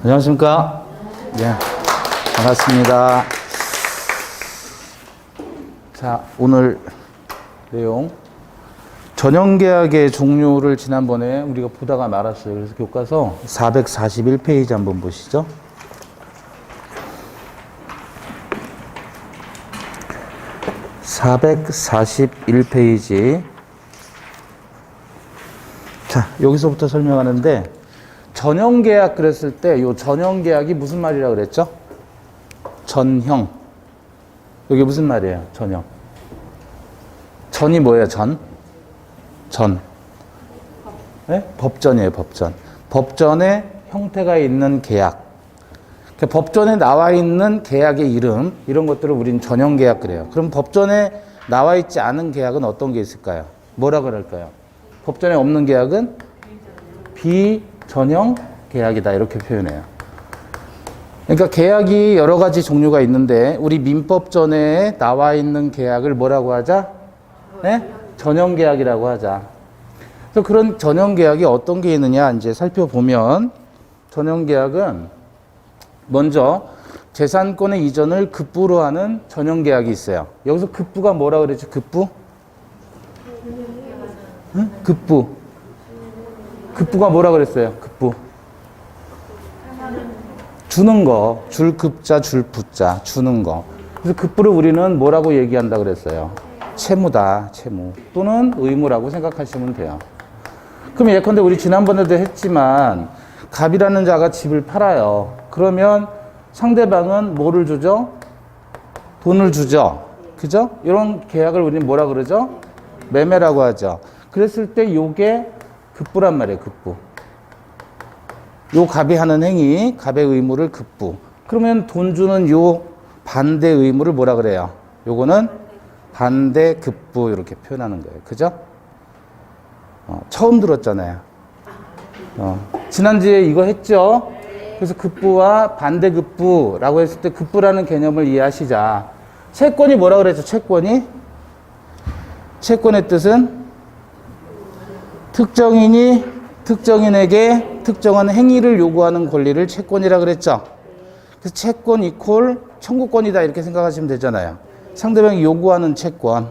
안녕하십니까? 네, 반갑습니다. 자, 오늘 내용 전형계약의 종류를 지난번에 우리가 보다가 말았어요. 그래서 교과서 441페이지 한번 보시죠. (441페이지) 자, 여기서부터 설명하는데 전형계약 그랬을 때 요 전형계약이 무슨 말이라고 그랬죠? 전형. 이게 무슨 말이에요? 전형. 전이 뭐예요? 전? 네? 법전이에요. 법전. 법전에 형태가 있는 계약. 그러니까 법전에 나와 있는 계약의 이름, 이런 것들을 우리는 전형계약 그래요. 그럼 법전에 나와 있지 않은 계약은 어떤 게 있을까요? 뭐라 그럴까요? 법전에 없는 계약은 비전형 계약이다, 이렇게 표현해요. 그러니까 계약이 여러 가지 종류가 있는데 우리 민법전에 나와 있는 계약을 뭐라고 하자? 네? 전형계약이라고 하자. 그래서 그런 전형계약이 어떤 게 있느냐 이제 살펴보면, 전형계약은 먼저 재산권의 이전을 급부로 하는 전형계약이 있어요. 여기서 급부가 뭐라 그랬죠? 급부? 응? 급부. 급부가 뭐라 그랬어요? 급부. 주는 거. 줄 급자, 줄 부자. 주는 거. 그래서 급부를 우리는 뭐라고 얘기한다 그랬어요? 채무다. 채무. 또는 의무라고 생각하시면 돼요. 그럼 예컨대 우리 지난번에도 했지만 갑이라는 자가 집을 팔아요. 그러면 상대방은 뭐를 주죠? 돈을 주죠. 그죠? 이런 계약을 우리는 뭐라 그러죠? 매매라고 하죠. 그랬을 때 요게 급부란 말이에요. 급부. 요 갑이 하는 행위, 갑의 의무를 급부. 그러면 돈 주는 요 반대 의무를 뭐라 그래요? 요거는 반대 급부, 이렇게 표현하는 거예요. 그죠? 처음 들었잖아요. 지난주에 이거 했죠? 그래서 급부와 반대 급부라고 했을 때 급부라는 개념을 이해하시자. 채권이 뭐라 그랬죠? 채권이? 채권의 뜻은 특정인이 특정인에게 특정한 행위를 요구하는 권리를 채권이라 그랬죠. 그래서 채권 이퀄 청구권이다, 이렇게 생각하시면 되잖아요. 상대방이 요구하는 채권.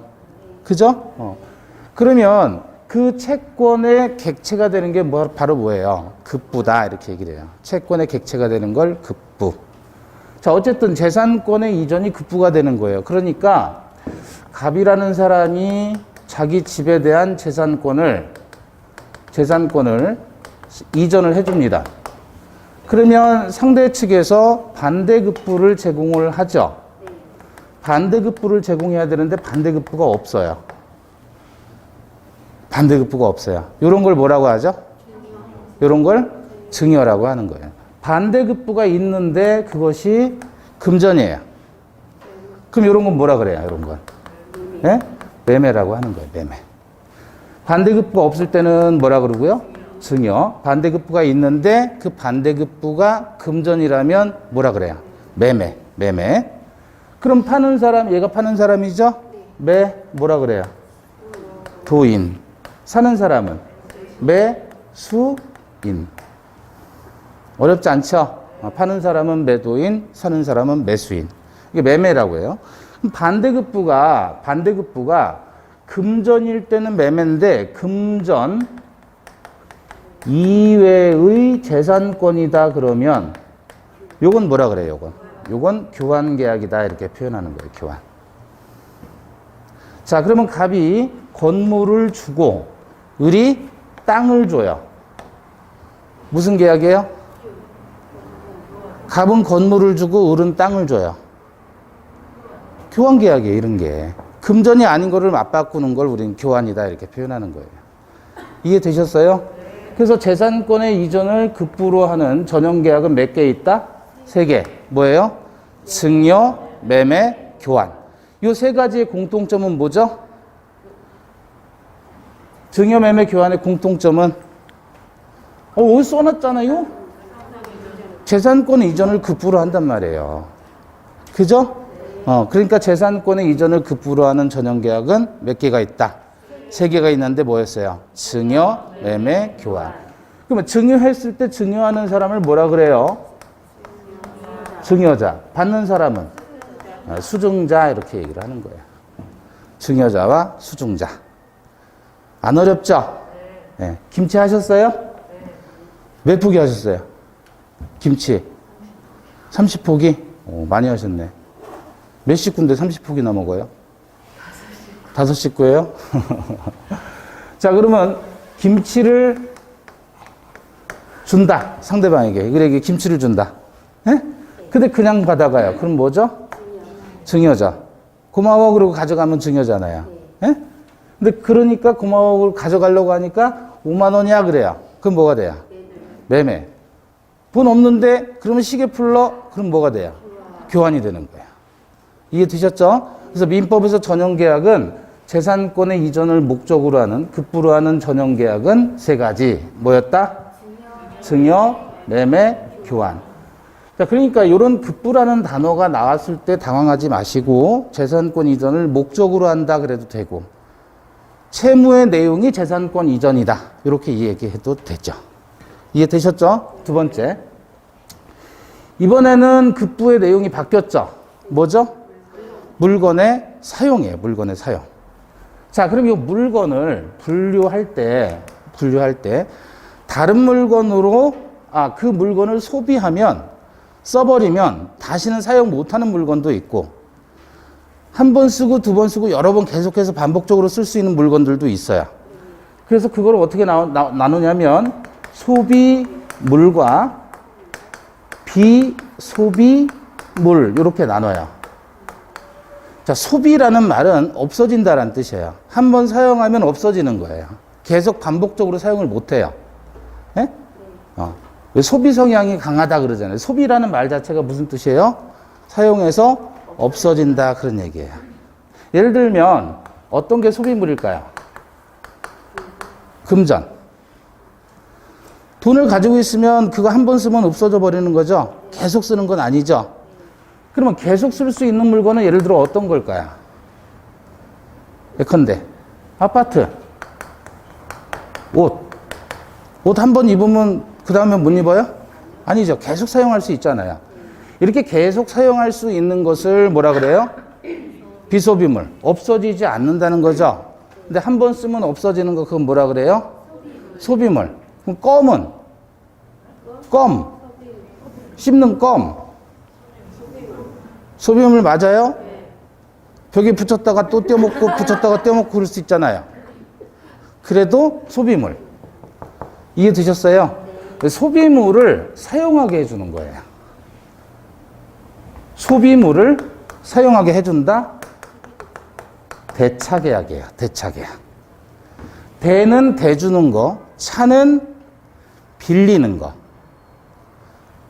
그죠? 그러면 그 채권의 객체가 되는 게 바로 뭐예요? 급부다, 이렇게 얘기를 해요. 채권의 객체가 되는 걸 급부. 자, 어쨌든 재산권의 이전이 급부가 되는 거예요. 그러니까 갑이라는 사람이 자기 집에 대한 재산권을 이전을 해줍니다. 그러면 상대 측에서 반대급부를 제공을 하죠. 반대급부를 제공해야 되는데 반대급부가 없어요. 반대급부가 없어요. 이런 걸 뭐라고 하죠? 이런 걸 증여라고 하는 거예요. 반대급부가 있는데 그것이 금전이에요. 그럼 이런 건 뭐라 그래요? 이런 건 네? 매매라고 하는 거예요. 매매. 반대급부가 없을 때는 뭐라 그러고요? 증여. 반대급부가 있는데 그 반대급부가 금전이라면 뭐라 그래요? 매매. 매매. 그럼 파는 사람, 얘가 파는 사람이죠? 뭐라 그래요? 도인. 사는 사람은 매수인. 어렵지 않죠? 파는 사람은 매도인, 사는 사람은 매수인. 이게 매매라고 해요. 그럼 반대급부가 금전일 때는 매매인데 금전 이외의 재산권이다 그러면 요건 뭐라 그래요? 요건 교환계약이다, 이렇게 표현하는 거예요. 교환. 자, 그러면 갑이 건물을 주고 을이 땅을 줘요. 무슨 계약이에요? 갑은 건물을 주고 을은 땅을 줘요. 교환계약이에요. 이런 게 금전이 아닌 거를 맞바꾸는 걸 우리는 교환이다, 이렇게 표현하는 거예요. 이해되셨어요? 그래서 재산권의 이전을 급부로 하는 전형계약은 몇 개 있다? 3개. 뭐예요? 증여, 매매, 교환. 이 세 가지의 공통점은 뭐죠? 증여, 매매, 교환의 공통점은 어디 써놨잖아요? 재산권 이전을 급부로 한단 말이에요. 그죠? 그러니까 재산권의 이전을 급부로 하는 전형계약은 몇 개가 있다? 3개가 있는데 뭐였어요? 증여, 매매, 교환. 그러면 증여했을 때 증여하는 사람을 뭐라 그래요? 증여자. 받는 사람은 수증자 이렇게 얘기를 하는 거예요. 증여자와 수증자. 안 어렵죠? 네. 김치 하셨어요? 몇 포기 하셨어요? 김치 30포기? 오, 많이 하셨네. 몇 식구인데 30포기나 먹어요? 5식구예요? 자, 그러면 김치를 준다. 상대방에게. 그래, 김치를 준다. 예? 근데 그냥 받아가요. 그럼 뭐죠? 증여자. 고마워 그러고 가져가면 증여잖아요. 예? 근데 그러니까 고마워 그러고 가져가려고 하니까 5만 원이야 그래요. 그럼 뭐가 돼요? 매매. 돈 없는데 그러면 시계 풀러? 그럼 뭐가 돼요? 교환이 되는 거예요. 이해되셨죠? 그래서 민법에서 전형계약은 재산권의 이전을 목적으로 하는, 급부로 하는 전형계약은 3가지. 뭐였다? 증여, 매매, 교환. 자, 그러니까 이런 급부라는 단어가 나왔을 때 당황하지 마시고 재산권 이전을 목적으로 한다 그래도 되고 채무의 내용이 재산권 이전이다. 이렇게 얘기해도 되죠. 이해되셨죠? 두 번째. 이번에는 급부의 내용이 바뀌었죠. 뭐죠? 물건의 사용이에요. 물건의 사용. 자, 그럼 이 물건을 분류할 때 다른 물건으로 그 물건을 소비하면 써버리면 다시는 사용 못하는 물건도 있고 한 번 쓰고 두 번 쓰고 여러 번 계속해서 반복적으로 쓸 수 있는 물건들도 있어요. 그래서 그걸 어떻게 나누냐면 소비물과 비소비물 이렇게 나눠요. 자, 소비라는 말은 없어진다라는 뜻이에요. 한 번 사용하면 없어지는 거예요. 계속 반복적으로 사용을 못해요. 예? 소비 성향이 강하다 그러잖아요. 소비라는 말 자체가 무슨 뜻이에요? 사용해서 없어진다 그런 얘기예요. 예를 들면 어떤 게 소비물일까요? 금전. 돈을 가지고 있으면 그거 한 번 쓰면 없어져 버리는 거죠. 계속 쓰는 건 아니죠. 그러면 계속 쓸 수 있는 물건은 예를 들어 어떤 걸까요? 예컨대 아파트, 옷 한 번 입으면 그 다음에 못 입어요? 아니죠. 계속 사용할 수 있잖아요. 이렇게 계속 사용할 수 있는 것을 뭐라 그래요? 비소비물. 없어지지 않는다는 거죠. 근데 한 번 쓰면 없어지는 거 그건 뭐라 그래요? 소비물. 그럼 껌. 씹는 껌. 소비물 맞아요? 벽에 붙였다가 또 떼어먹고 붙였다가 떼어먹고 그럴 수 있잖아요. 그래도 소비물. 이해되셨어요? 소비물을 사용하게 해주는 거예요. 소비물을 사용하게 해준다? 대차계약이에요. 대차계약. 대는 대주는 거, 차는 빌리는 거.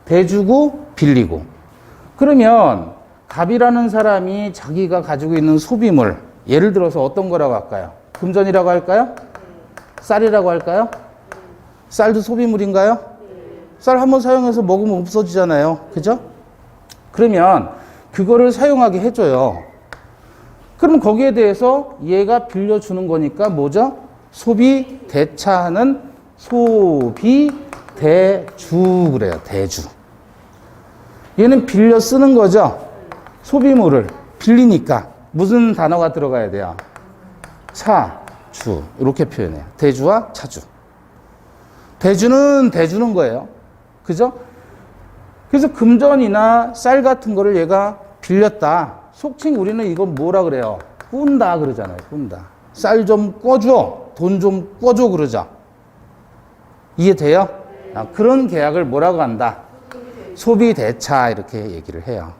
대주고 빌리고. 그러면 갑이라는 사람이 자기가 가지고 있는 소비물, 예를 들어서 어떤 거라고 할까요? 금전이라고 할까요? 쌀이라고 할까요? 쌀도 소비물인가요? 쌀 한번 사용해서 먹으면 없어지잖아요. 그죠? 그러면 그거를 사용하게 해줘요. 그럼 거기에 대해서 얘가 빌려주는 거니까 뭐죠? 소비 대차하는 소비 대주 그래요. 대주. 얘는 빌려 쓰는 거죠. 소비물을 빌리니까 무슨 단어가 들어가야 돼요? 차, 주 이렇게 표현해요. 대주와 차주. 대주는 대주는 거예요. 그죠? 그래서 금전이나 쌀 같은 거를 얘가 빌렸다. 속칭 우리는 이거 뭐라 그래요? 꾼다 그러잖아요. 꾼다. 쌀 좀 꿔줘. 돈 좀 꿔줘 그러죠. 이해돼요? 그런 계약을 뭐라고 한다? 소비대차 이렇게 얘기를 해요.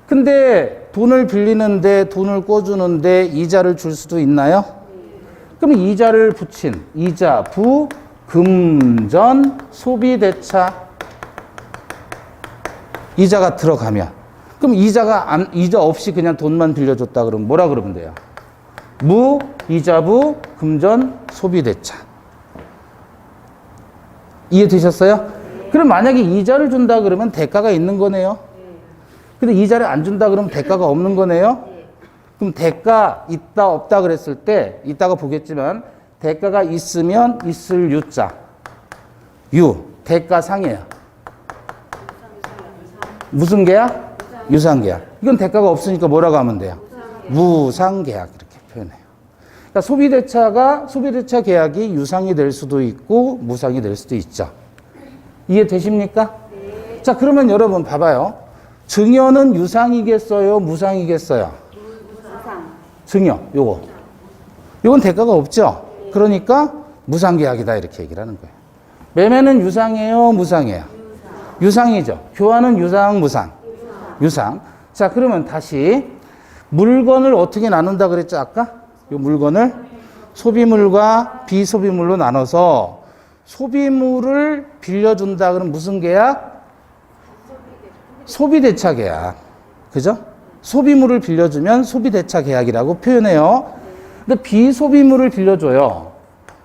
근데 돈을 빌리는데 돈을 꿔주는데 이자를 줄 수도 있나요? 그럼 이자를 붙인 이자, 부, 금전, 소비대차 이자가 들어가면 그럼 이자 없이 그냥 돈만 빌려줬다 그러면 뭐라 그러면 돼요? 무, 이자부, 금전, 소비대차. 이해되셨어요? 그럼 만약에 이자를 준다 그러면 대가가 있는 거네요. 근데 이자를 안 준다 그러면 대가가 없는 거네요. 그럼 대가 있다 없다 그랬을 때 이따가 보겠지만 대가가 있으면 있을 유자. 대가상이에요. 무슨 계약? 유상계약. 이건 대가가 없으니까 뭐라고 하면 돼요? 무상계약 이렇게 표현해요. 그러니까 소비대차 계약이 유상이 될 수도 있고 무상이 될 수도 있죠. 이해되십니까? 네. 자, 그러면 여러분 봐봐요. 증여는 유상이겠어요? 무상이겠어요? 무상. 증여, 요건 대가가 없죠? 그러니까 무상계약이다 이렇게 얘기를 하는 거예요. 매매는 유상이에요? 무상이에요? 유상이죠. 교환은 유상, 무상? 유상. 자, 그러면 다시 물건을 어떻게 나눈다 그랬죠? 아까? 이 물건을 소비물과 비소비물로 나눠서 소비물을 빌려준다 그러면 무슨 계약? 소비대차 계약. 그죠? 소비물을 빌려주면 소비대차 계약이라고 표현해요. 근데 비소비물을 빌려줘요.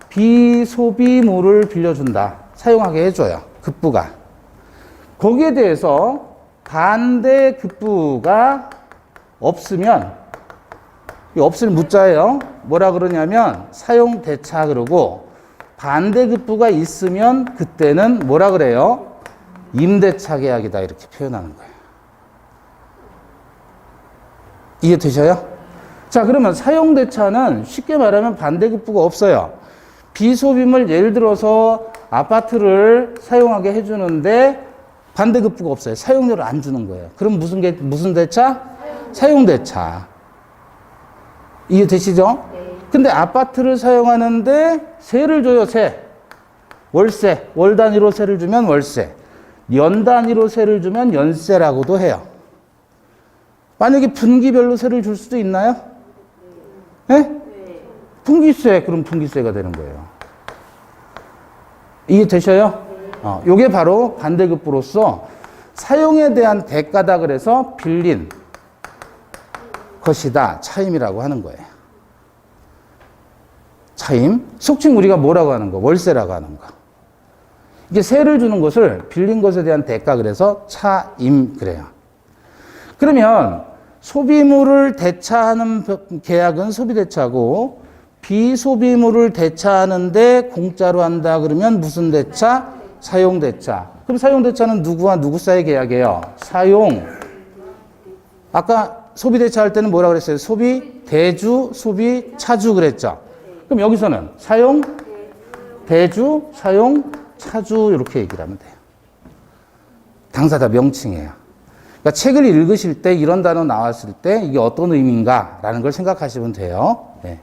비소비물을 빌려준다. 사용하게 해줘요. 급부가. 거기에 대해서 반대 급부가 없으면, 이 없을 무자예요. 뭐라 그러냐면 사용대차 그러고, 반대 급부가 있으면 그때는 뭐라 그래요? 임대차 계약이다 이렇게 표현하는 거예요. 이해되셔요? 자, 그러면 사용대차는 쉽게 말하면 반대급부가 없어요. 비소비물 예를 들어서 아파트를 사용하게 해주는데 반대급부가 없어요. 사용료를 안 주는 거예요. 그럼 무슨 대차? 사용대차. 이해되시죠? 네. 근데 아파트를 사용하는데 세를 줘요, 세. 월세. 월 단위로 세를 주면 월세. 연 단위로 세를 주면 연세라고도 해요. 만약에 분기별로 세를 줄 수도 있나요? 네? 분기세, 그럼 분기세가 되는 거예요. 이해되셔요? 요게 바로 반대급부로서 사용에 대한 대가다 그래서 빌린 것이다. 차임이라고 하는 거예요. 차임. 속칭 우리가 뭐라고 하는 거? 월세라고 하는 거. 이게 세를 주는 것을 빌린 것에 대한 대가 그래서 차임 그래요. 그러면 소비물을 대차하는 계약은 소비대차고 비소비물을 대차하는데 공짜로 한다 그러면 무슨 대차? 사용대차. 그럼 사용대차는 누구와 누구 사이 계약이에요? 사용. 아까 소비대차 할 때는 뭐라 그랬어요? 소비대주, 소비차주 그랬죠? 그럼 여기서는 사용, 대주, 사용, 차주 이렇게 얘기를 하면 돼요. 당사자 명칭이에요. 그러니까 책을 읽으실 때 이런 단어 나왔을 때 이게 어떤 의미인가라는 걸 생각하시면 돼요. 네.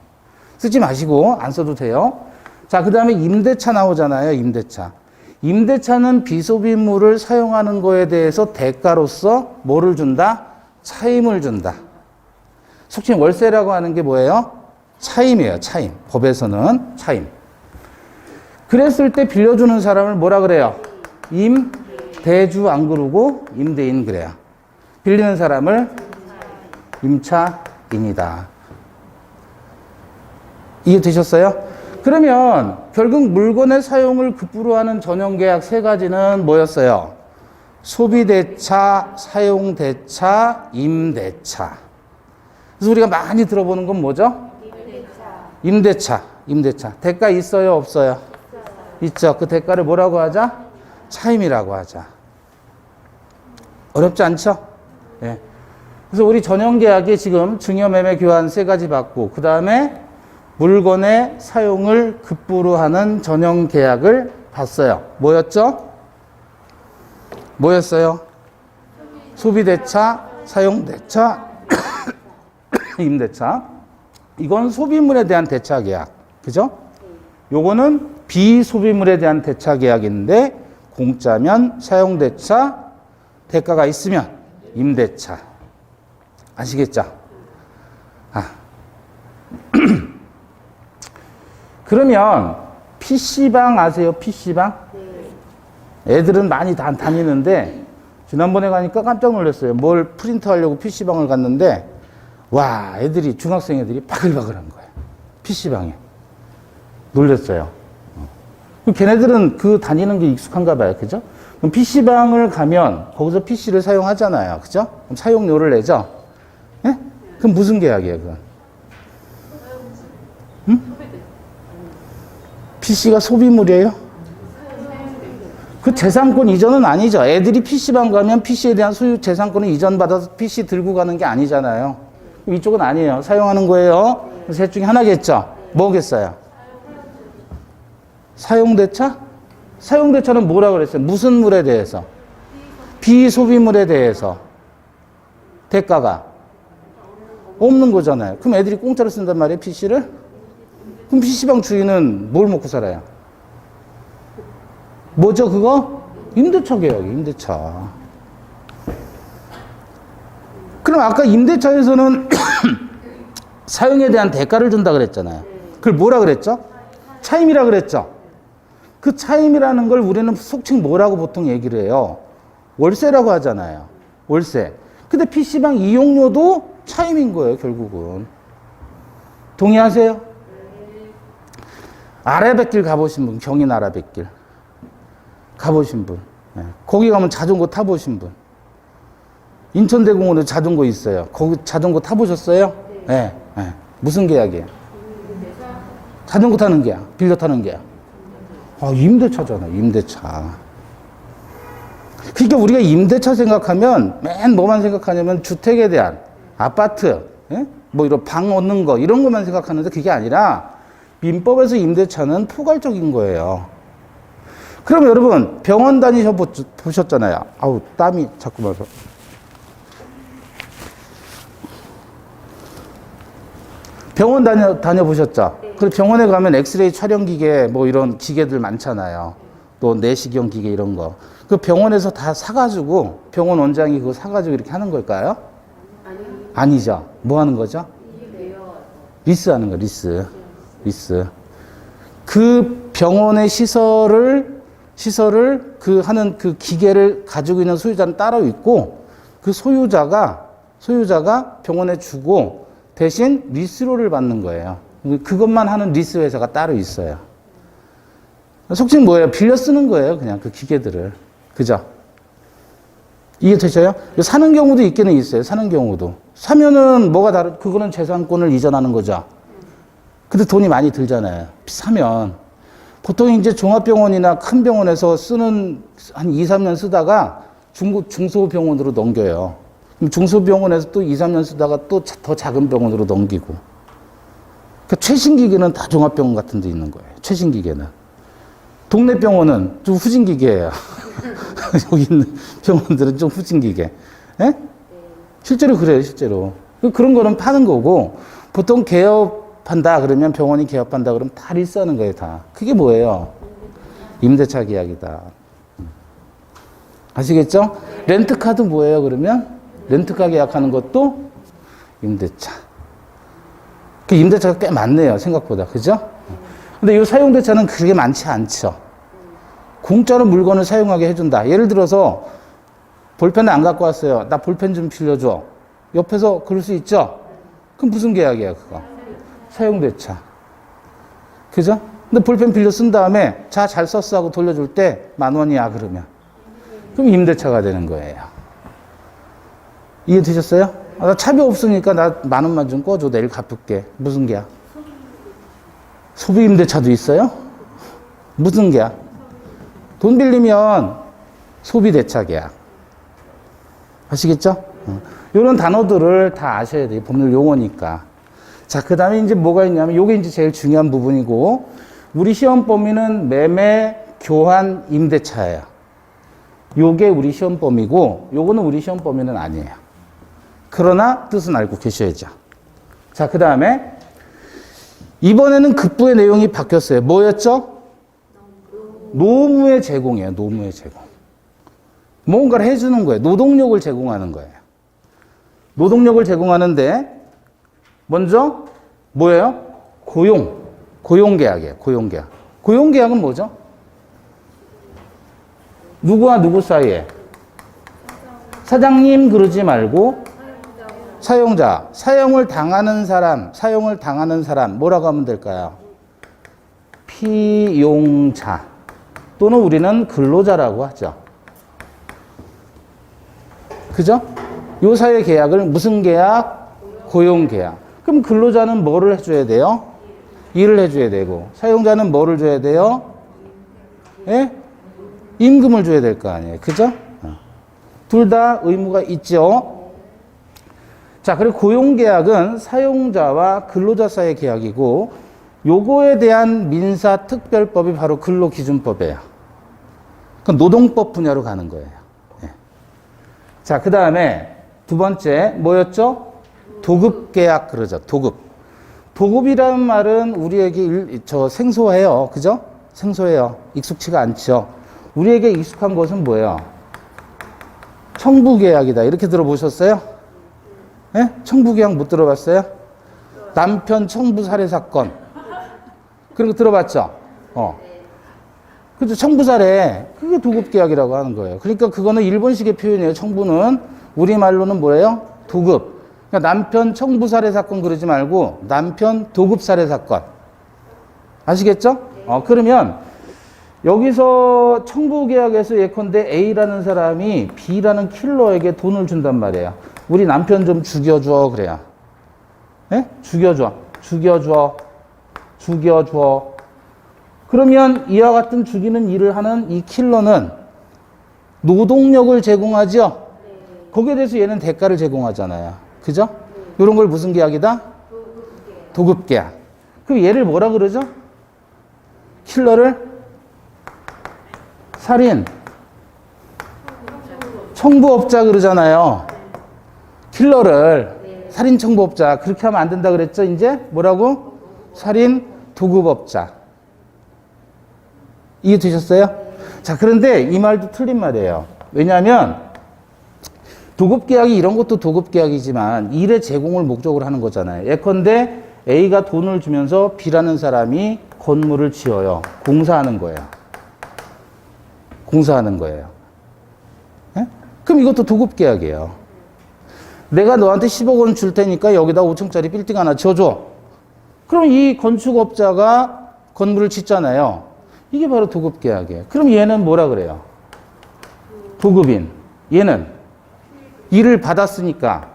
쓰지 마시고 안 써도 돼요. 자, 그 다음에 임대차 나오잖아요. 임대차. 임대차는 비소비물을 사용하는 거에 대해서 대가로서 뭐를 준다? 차임을 준다. 속칭 월세라고 하는 게 뭐예요? 차임이에요. 차임. 법에서는 차임. 그랬을 때 빌려주는 사람을 뭐라 그래요? 임대주 안 그러고 임대인 그래요. 빌리는 사람을 임차인이다. 이해되셨어요? 그러면 결국 물건의 사용을 급부로 하는 전용계약 세 가지는 뭐였어요? 소비대차, 사용대차, 임대차. 그래서 우리가 많이 들어보는 건 뭐죠? 임대차. 대가 있어요? 없어요? 있죠. 그 대가를 뭐라고 하자? 차임이라고 하자. 어렵지 않죠? 예. 그래서 우리 전용계약이 지금 증여매매 교환 세 가지 받고 그 다음에 물건의 사용을 급부로 하는 전용계약을 봤어요. 뭐였죠? 뭐였어요? 소비대차, 사용대차, 임대차. 이건 소비물에 대한 대차 계약. 그죠? 요거는 비소비물에 대한 대차 계약인데 공짜면 사용대차, 대가가 있으면 임대차. 아시겠죠? 그러면 PC방 아세요? PC방? 애들은 많이 다니는데 지난번에 가니까 깜짝 놀랐어요. 뭘 프린트 하려고 PC방을 갔는데 와, 애들이 중학생 애들이 바글바글한 거예요. PC방에. 놀랐어요. 걔네들은 그 다니는 게 익숙한가 봐요. 그죠? 그럼 PC방을 가면 거기서 PC를 사용하잖아요. 그죠? 그럼 사용료를 내죠? 예? 그럼 무슨 계약이에요, 그건? 응? PC가 소비물이에요? 그 재산권 이전은 아니죠. 애들이 PC방 가면 PC에 대한 소유 재산권을 이전받아서 PC 들고 가는 게 아니잖아요. 이쪽은 아니에요. 사용하는 거예요. 셋 중에 하나겠죠. 뭐겠어요? 사용대차? 사용대차는 뭐라 그랬어요? 무슨 물에 대해서? 비소비물에 대해서. 대가가 없는 거잖아요. 그럼 애들이 공짜로 쓴단 말이에요, PC를? 그럼 PC방 주인은 뭘 먹고 살아요? 뭐죠, 그거? 임대차 계약이에요, 임대차. 그럼 아까 임대차에서는 사용에 대한 대가를 준다 그랬잖아요. 그걸 뭐라 그랬죠? 차임이라 그랬죠? 그 차임이라는 걸 우리는 속칭 뭐라고 보통 얘기를 해요? 월세라고 하잖아요. 월세. 근데 PC방 이용료도 차임인 거예요, 결국은. 동의하세요? 아라뱃길 가보신 분, 경인 아라뱃길. 가보신 분. 네. 거기 가면 자전거 타보신 분. 인천대공원에 자전거 있어요. 거기 자전거 타보셨어요? 네. 네. 무슨 계약이에요? 자전거 타는 계약, 빌려 타는 계약. 임대차잖아요, 임대차. 그러니까 우리가 임대차 생각하면 맨 뭐만 생각하냐면 주택에 대한 아파트, 예? 뭐 이런 방 얻는 거 이런 것만 생각하는데 그게 아니라 민법에서 임대차는 포괄적인 거예요. 그럼 여러분 병원 다니셔 보셨잖아요. 아우 땀이 자꾸 나서. 병원 다녀보셨죠? 그리고 병원에 가면 엑스레이 촬영 기계 뭐 이런 기계들 많잖아요. 또 내시경 기계 이런 거. 그 병원에서 다 사가지고 병원 원장이 그거 사가지고 이렇게 하는 걸까요? 아니죠. 뭐 하는 거죠? 리스 하는 거, 리스. 리스. 그 병원의 시설을 그 하는 그 기계를 가지고 있는 소유자는 따로 있고 그 소유자가 병원에 주고 대신 리스료를 받는 거예요. 그것만 하는 리스 회사가 따로 있어요. 속칭 뭐예요? 빌려 쓰는 거예요. 그냥 그 기계들을. 그죠? 이해되셔요? 사는 경우도 있기는 있어요. 사는 경우도. 사면은 뭐가 그거는 재산권을 이전하는 거죠. 근데 돈이 많이 들잖아요. 사면. 보통 이제 종합병원이나 큰 병원에서 쓰는 한 2, 3년 쓰다가 중소병원으로 넘겨요. 그럼 중소병원에서 또 2, 3년 쓰다가 또 더 작은 병원으로 넘기고. 그러니까 최신 기계는 다 종합병원 같은 데 있는 거예요. 최신 기계는. 동네 병원은 좀 후진 기계예요. 여기 있는 병원들은 좀 후진 기계. 예? 실제로 그래요, 실제로. 그런 거는 파는 거고, 보통 개업한다 그러면 병원이 개업한다 그러면 다 리스하는 거예요, 다. 그게 뭐예요? 임대차 계약이다. 아시겠죠? 렌트카도 뭐예요, 그러면? 렌트카 계약하는 것도 임대차. 그 임대차가 꽤 많네요, 생각보다. 그죠? 근데 이 사용대차는 그렇게 많지 않죠. 공짜로 물건을 사용하게 해준다. 예를 들어서 볼펜을 안 갖고 왔어요. 나 볼펜 좀 빌려줘. 옆에서 그럴 수 있죠? 그럼 무슨 계약이에요, 그거? 사용대차. 그죠? 근데 볼펜 빌려 쓴 다음에 자, 잘 썼어 하고 돌려줄 때 10,000원이야, 그러면. 그럼 임대차가 되는 거예요. 이해되셨어요? 나 차비 없으니까 나 10,000원만 좀 꺼줘. 내일 갚을게. 무슨 계약? 소비 임대차도 있어요? 무슨 계약? 돈 빌리면 소비 대차 계약. 아시겠죠? 이런 단어들을 다 아셔야 돼요. 법률 용어니까. 자, 그 다음에 이제 뭐가 있냐면, 요게 이제 제일 중요한 부분이고, 우리 시험 범위는 매매, 교환, 임대차예요. 요게 우리 시험 범위고, 요거는 우리 시험 범위는 아니에요. 그러나 뜻은 알고 계셔야죠. 자, 그 다음에, 이번에는 급부의 내용이 바뀌었어요. 뭐였죠? 노무의 제공이에요. 노무의 제공. 뭔가를 해주는 거예요. 노동력을 제공하는 거예요. 노동력을 제공하는데 먼저 뭐예요? 고용계약이에요. 고용계약. 고용계약은 뭐죠? 누구와 누구 사이에? 사장님 그러지 말고 사용자. 사용을 당하는 사람 뭐라고 하면 될까요? 피용자 또는 우리는 근로자라고 하죠. 그죠? 요 사이의 계약을 무슨 계약? 고용계약. 그럼 근로자는 뭐를 해줘야 돼요? 일을 해줘야 되고 사용자는 뭐를 줘야 돼요? 예? 임금을 줘야 될 거 아니에요. 그죠? 둘 다 의무가 있죠. 자, 그리고 고용계약은 사용자와 근로자 사이의 계약이고, 요거에 대한 민사특별법이 바로 근로기준법이에요. 그럼 노동법 분야로 가는 거예요. 예. 자, 그 다음에 두 번째 뭐였죠? 도급계약 그러죠. 도급. 도급이라는 말은 우리에게 생소해요. 그죠? 생소해요. 익숙치가 않죠. 우리에게 익숙한 것은 뭐예요? 청부계약이다. 이렇게 들어보셨어요? 예? 청부계약 못 들어봤어요? 남편 청부 살해 사건. 그런 거 들어봤죠? 그죠? 청부살해. 그게 도급계약이라고 하는 거예요. 그러니까 그거는 일본식의 표현이에요. 청부는. 우리말로는 뭐예요? 도급. 그러니까 남편 청부살해 사건 그러지 말고 남편 도급살해 사건. 아시겠죠? 그러면 여기서 청부계약에서 예컨대 A라는 사람이 B라는 킬러에게 돈을 준단 말이에요. 우리 남편 좀 죽여줘. 그래요. 예? 죽여줘. 그러면 이와 같은 죽이는 일을 하는 이 킬러는 노동력을 제공하죠? 거기에 대해서 얘는 대가를 제공하잖아요. 그죠? 이런 걸 무슨 계약이다? 도급계약. 그럼 얘를 뭐라 그러죠? 킬러를 살인, 청부업자 그러잖아요. 킬러를 살인 청부업자. 그렇게 하면 안 된다 그랬죠? 이제 뭐라고? 살인 도급업자. 이해되셨어요? 자, 그런데 이 말도 틀린 말이에요. 왜냐하면 도급계약이 이런 것도 도급계약이지만 일의 제공을 목적으로 하는 거잖아요. 예컨대 A가 돈을 주면서 B라는 사람이 건물을 지어요. 공사하는 거예요. 예? 그럼 이것도 도급계약이에요. 내가 너한테 10억 원 줄 테니까 여기다 5층짜리 빌딩 하나 지어줘. 그럼 이 건축업자가 건물을 짓잖아요. 이게 바로 도급계약이에요. 그럼 얘는 뭐라 그래요? 도급인. 얘는 일을 받았으니까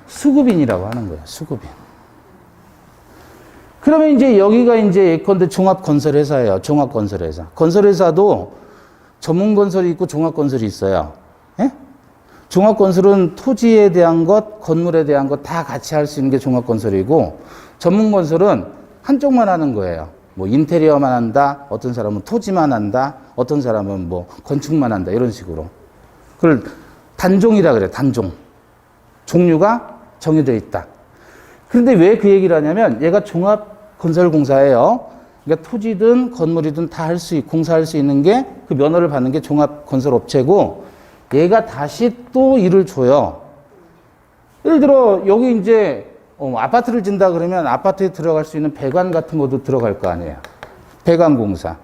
수급인이라고 하는 거예요. 수급인. 그러면 이제 여기가 이제 예컨대 종합건설회사예요. 종합건설회사. 건설회사도 전문건설이 있고 종합건설이 있어요. 예? 종합건설은 토지에 대한 것, 건물에 대한 것 다 같이 할 수 있는 게 종합건설이고, 전문건설은 한쪽만 하는 거예요. 뭐 인테리어만 한다, 어떤 사람은 토지만 한다, 어떤 사람은 뭐 건축만 한다, 이런 식으로. 그걸 단종이라 그래요. 단종. 종류가 정해져 있다. 그런데 왜 그 얘기를 하냐면 얘가 종합건설공사예요. 그러니까 토지든 건물이든 다 할 수, 공사할 수 있는 게 그 면허를 받는 게 종합건설업체고, 얘가 다시 또 일을 줘요. 예를 들어 여기 이제 아파트를 짓는다 그러면 아파트에 들어갈 수 있는 배관 같은 것도 들어갈 거 아니에요. 배관공사,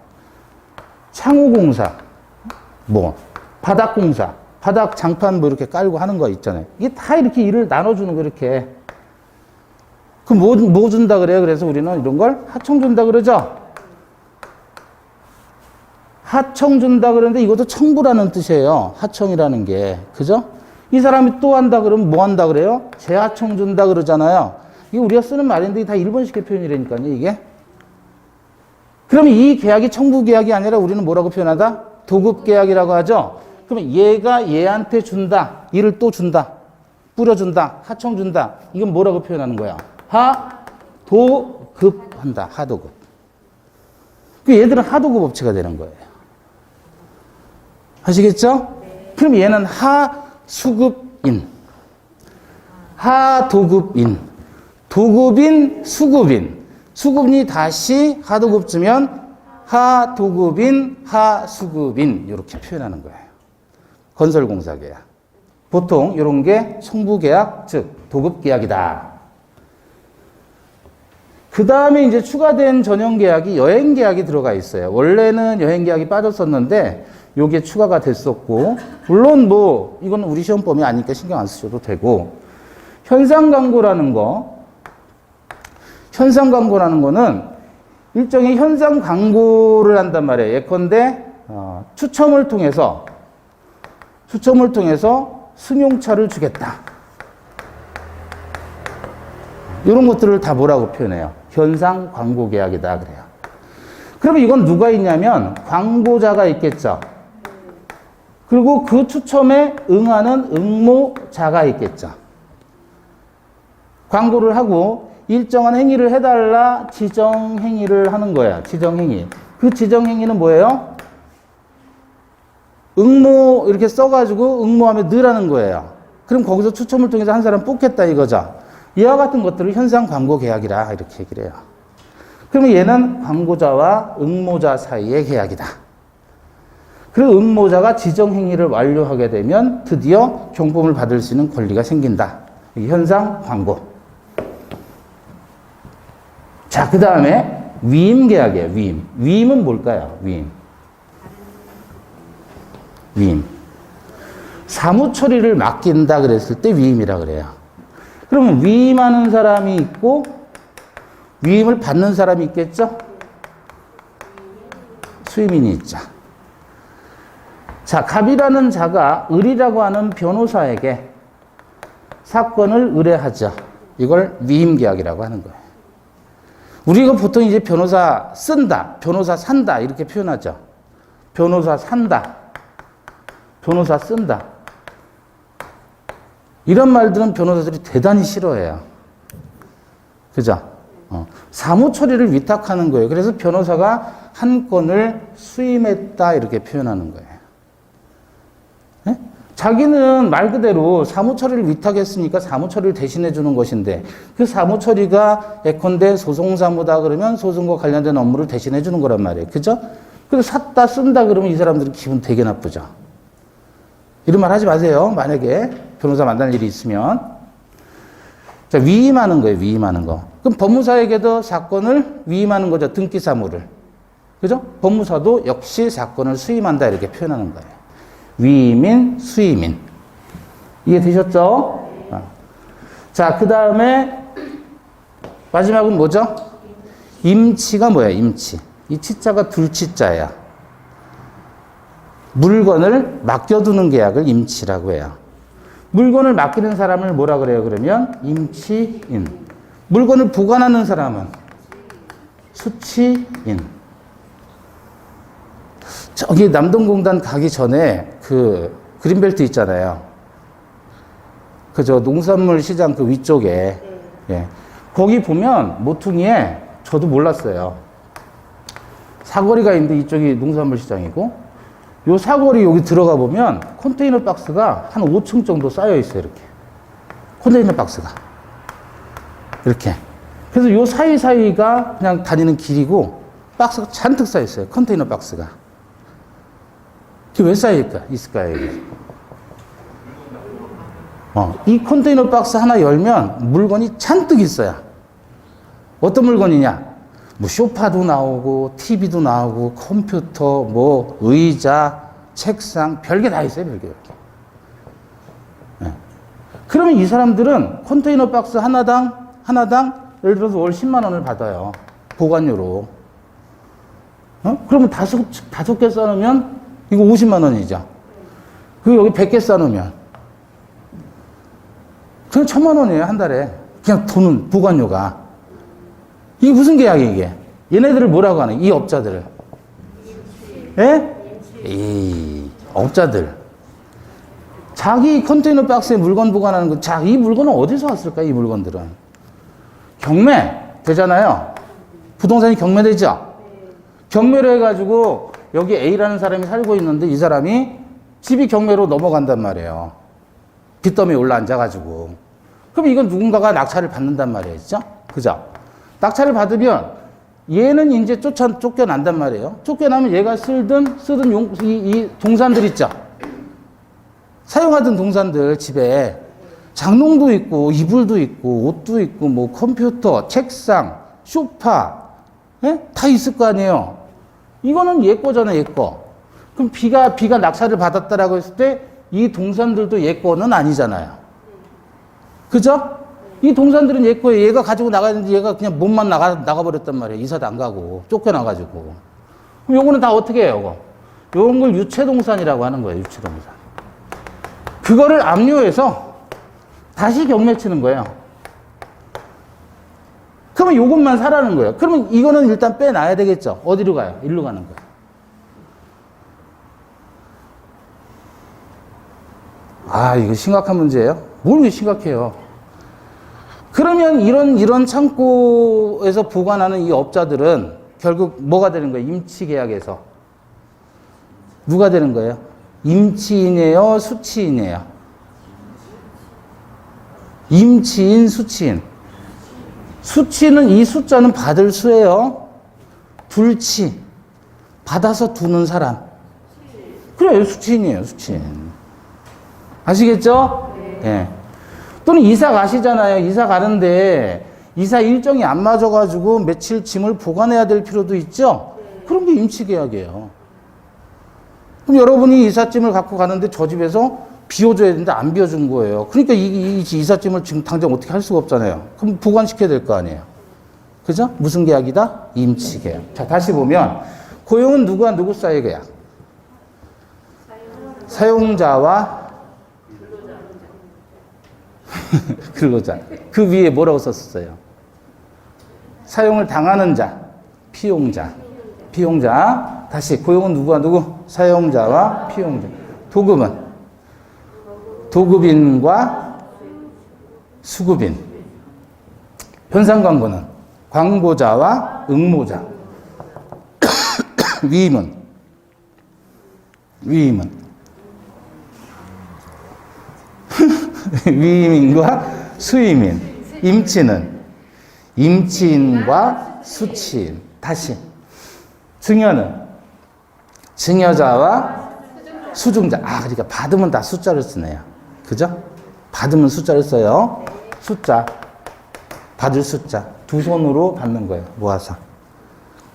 창호공사, 뭐 바닥공사, 바닥 장판 뭐 이렇게 깔고 하는 거 있잖아요. 이게 다 이렇게 일을 나눠주는 거 이렇게. 그럼 뭐 준다 그래요? 그래서 우리는 이런 걸 하청 준다 그러죠? 하청 준다 그러는데 이것도 청부라는 뜻이에요. 하청이라는 게. 그죠? 이 사람이 또 한다 그러면 뭐 한다 그래요? 재하청 준다 그러잖아요. 이게 우리가 쓰는 말인데 다 일본식의 표현이라니까요, 이게. 그러면 이 계약이 청부계약이 아니라 우리는 뭐라고 표현하다? 도급계약이라고 하죠? 그러면 얘가 얘한테 준다. 일을 또 준다. 뿌려준다. 하청 준다. 이건 뭐라고 표현하는 거야? 하도급한다. 하도급. 얘들은 하도급 업체가 되는 거예요. 아시겠죠? 그럼 얘는 하수급인, 하도급인, 도급인, 수급인. 수급이 다시 하도급 주면 하도급인, 하수급인 이렇게 표현하는 거예요. 건설공사 계약. 보통 이런 게 청부계약, 즉 도급계약이다. 그 다음에 이제 추가된 전형계약이 여행계약이 들어가 있어요. 원래는 여행계약이 빠졌었는데 요게 추가가 됐었고, 물론 뭐 이건 우리 시험범위 아니니까 신경 안 쓰셔도 되고, 현상광고라는 거는 일종의 현상 광고를 한단 말이에요. 예컨대 추첨을 통해서 승용차를 주겠다. 이런 것들을 다 뭐라고 표현해요? 현상 광고 계약이다 그래요. 그러면 이건 누가 있냐면 광고자가 있겠죠. 그리고 그 추첨에 응하는 응모자가 있겠죠. 광고를 하고 일정한 행위를 해달라 지정 행위를 하는 거야. 지정 행위. 그 지정 행위는 뭐예요? 응모 이렇게 써가지고 응모하면 넣으라는 거예요. 그럼 거기서 추첨을 통해서 한 사람 뽑겠다 이거죠. 이와 같은 것들을 현상 광고 계약이라 이렇게 얘기를 해요. 그러면 얘는 광고자와 응모자 사이의 계약이다. 그리고 응모자가 지정 행위를 완료하게 되면 드디어 경품을 받을 수 있는 권리가 생긴다. 이게 현상 광고. 자, 그 다음에 위임 계약이에요. 위임. 위임은 뭘까요? 위임. 위임. 사무 처리를 맡긴다 그랬을 때 위임이라 그래요. 그러면 위임하는 사람이 있고 위임을 받는 사람이 있겠죠? 수임인이 있죠. 자, 갑이라는 자가 을이라고 하는 변호사에게 사건을 의뢰하죠. 이걸 위임계약이라고 하는 거예요. 우리가 보통 이제 변호사 쓴다, 변호사 산다 이렇게 표현하죠. 변호사 산다, 변호사 쓴다. 이런 말들은 변호사들이 대단히 싫어해요. 그죠? 사무 처리를 위탁하는 거예요. 그래서 변호사가 한 건을 수임했다 이렇게 표현하는 거예요. 네? 자기는 말 그대로 사무 처리를 위탁했으니까 사무 처리를 대신해 주는 것인데 그 사무 처리가 예컨대 소송사무다 그러면 소송과 관련된 업무를 대신해 주는 거란 말이에요. 그죠? 그래서 샀다 쓴다 그러면 이 사람들은 기분 되게 나쁘죠. 이런 말 하지 마세요. 만약에 변호사 만날 일이 있으면. 자, 위임하는 거예요. 위임하는 거. 그럼 법무사에게도 사건을 위임하는 거죠. 등기사무를. 그죠? 법무사도 역시 사건을 수임한다 이렇게 표현하는 거예요. 위임인, 수임인. 이해되셨죠? 자, 그 다음에 마지막은 뭐죠? 임치가 뭐야? 임치. 이 치자가 둘치자야. 물건을 맡겨두는 계약을 임치라고 해요. 물건을 맡기는 사람을 뭐라 그래요? 그러면 임치인. 물건을 보관하는 사람은 수치인. 저기 남동공단 가기 전에 그 그린벨트 있잖아요. 그저 농산물 시장 그 위쪽에. 예. 거기 보면 모퉁이에 저도 몰랐어요. 사거리가 있는데 이쪽이 농산물 시장이고 요 사거리 여기 들어가 보면 컨테이너 박스가 한 5층 정도 쌓여 있어요. 이렇게. 컨테이너 박스가. 이렇게. 그래서 요 사이사이가 그냥 다니는 길이고 박스가 잔뜩 쌓여 있어요. 컨테이너 박스가. 그게 왜 있을까요? 이게? 이 컨테이너 박스 하나 열면 물건이 잔뜩 있어요. 어떤 물건이냐? 뭐 소파도 나오고 TV도 나오고 컴퓨터 뭐 의자 책상 별게 다 있어요. 별게. 네. 그러면 이 사람들은 컨테이너 박스 하나당 예를 들어서 월 10만 원을 받아요. 보관료로. 그러면 다섯 개 싸놓으면 이거 50만 원이죠. 그리고 여기 100개 싸놓으면 그냥 1000만 원이에요. 한 달에. 그냥 돈은 보관료가. 이게 무슨 계약이에요, 이게? 얘네들을 뭐라고 하는, 이 업자들을? 예? 이 업자들. 자기 컨테이너 박스에 물건 보관하는 거, 자, 이 물건은 어디서 왔을까, 이 물건들은? 경매 되잖아요. 부동산이 경매되죠? 경매를 해가지고, 여기 A라는 사람이 살고 있는데, 이 사람이 집이 경매로 넘어간단 말이에요. 빚더미에 올라앉아가지고. 그럼 이건 누군가가 낙찰을 받는단 말이죠? 그죠? 낙찰을 받으면 얘는 이제 쫓겨난단 말이에요. 쫓겨나면 얘가 쓰던 이 동산들 있죠. 사용하던 동산들 집에 장롱도 있고 이불도 있고 옷도 있고 뭐 컴퓨터, 책상, 소파 예? 다 있을 거 아니에요. 이거는 얘 거잖아요. 얘 거. 그럼 비가 낙찰을 받았다라고 했을 때 이 동산들도 얘 거는 아니잖아요. 그죠? 이 동산들은 얘 거예요. 얘가 가지고 나가는데 얘가 그냥 몸만 나가버렸단 말이에요. 이사도 안 가고, 쫓겨나가지고. 그럼 요거는 다 어떻게 해요, 요거? 요런 걸 유체동산이라고 하는 거예요, 유체동산. 그거를 압류해서 다시 경매 치는 거예요. 그럼 그러면 요것만 사라는 거예요. 그러면 이거는 일단 빼놔야 되겠죠. 어디로 가요? 일로 가는 거예요. 아, 이거 심각한 문제예요? 뭘 이렇게 심각해요? 그러면 이런 창고에서 보관하는 이 업자들은 결국 뭐가 되는 거예요? 임치계약에서. 누가 되는 거예요? 임치인이에요? 수치인이에요? 임치인, 수치인. 수치는 이 숫자는 받을 수예요. 불치. 받아서 두는 사람. 그래요. 수치인이에요. 수치인. 아시겠죠? 네. 또는 이사 가시잖아요. 이사 가는데 이사 일정이 안 맞아가지고 며칠 짐을 보관해야 될 필요도 있죠? 그런 게 임치계약이에요. 그럼 여러분이 이삿짐을 갖고 가는데 저 집에서 비워줘야 되는데 안 비워준 거예요. 그러니까 이 이삿짐을 지금 당장 어떻게 할 수가 없잖아요. 그럼 보관시켜야 될 거 아니에요. 그죠? 무슨 계약이다? 임치계약. 자, 다시 보면 고용은 누구와 누구 사이의 계약? 사용자와 근로자. 그 위에 뭐라고 썼었어요? 사용을 당하는 자, 피용자. 피용자. 다시 고용은 누구와 누구? 사용자와 피용자. 도급은 도급인과 수급인. 현상광고는 광고자와 응모자. 위임은 위임인과 수임인. 임치는 임치인과 수치인. 다시 증여는 증여자와 수중자. 아, 그러니까 받으면 다 숫자를 쓰네요. 그죠? 받으면 숫자를 써요. 숫자. 받을 숫자. 두 손으로 받는 거예요. 모아서.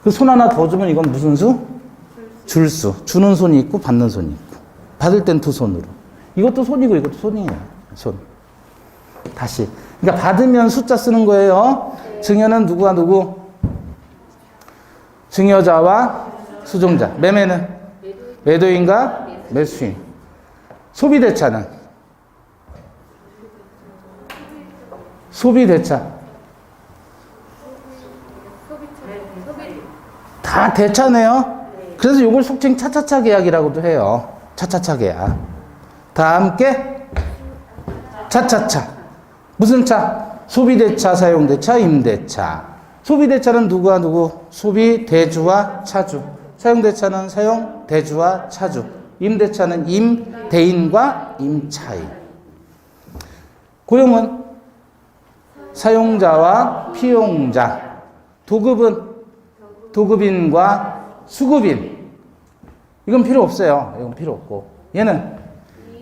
그 손 하나 더 주면 이건 무슨 수? 줄수. 주는 손이 있고 받는 손이 있고. 받을 땐 두 손으로. 이것도 손이고 이것도 손이에요. 손. 다시. 그러니까 받으면 숫자 쓰는 거예요. 증여는 누구와 누구? 증여자와 수종자. 매매는 매도인과 매수인. 소비대차는 소비대차. 다 대차네요. 그래서 이걸 속칭 차차차 계약이라고도 해요. 차차차 계약. 다 함께 차차차. 무슨 차? 소비대차, 사용대차, 임대차. 소비대차는 누구와 누구? 소비대주와 차주. 사용대차는 사용대주와 차주. 임대차는 임대인과 임차인. 고용은 사용자와 피용자. 도급은 도급인과 수급인. 이건 필요 없어요. 이건 필요 없고. 얘는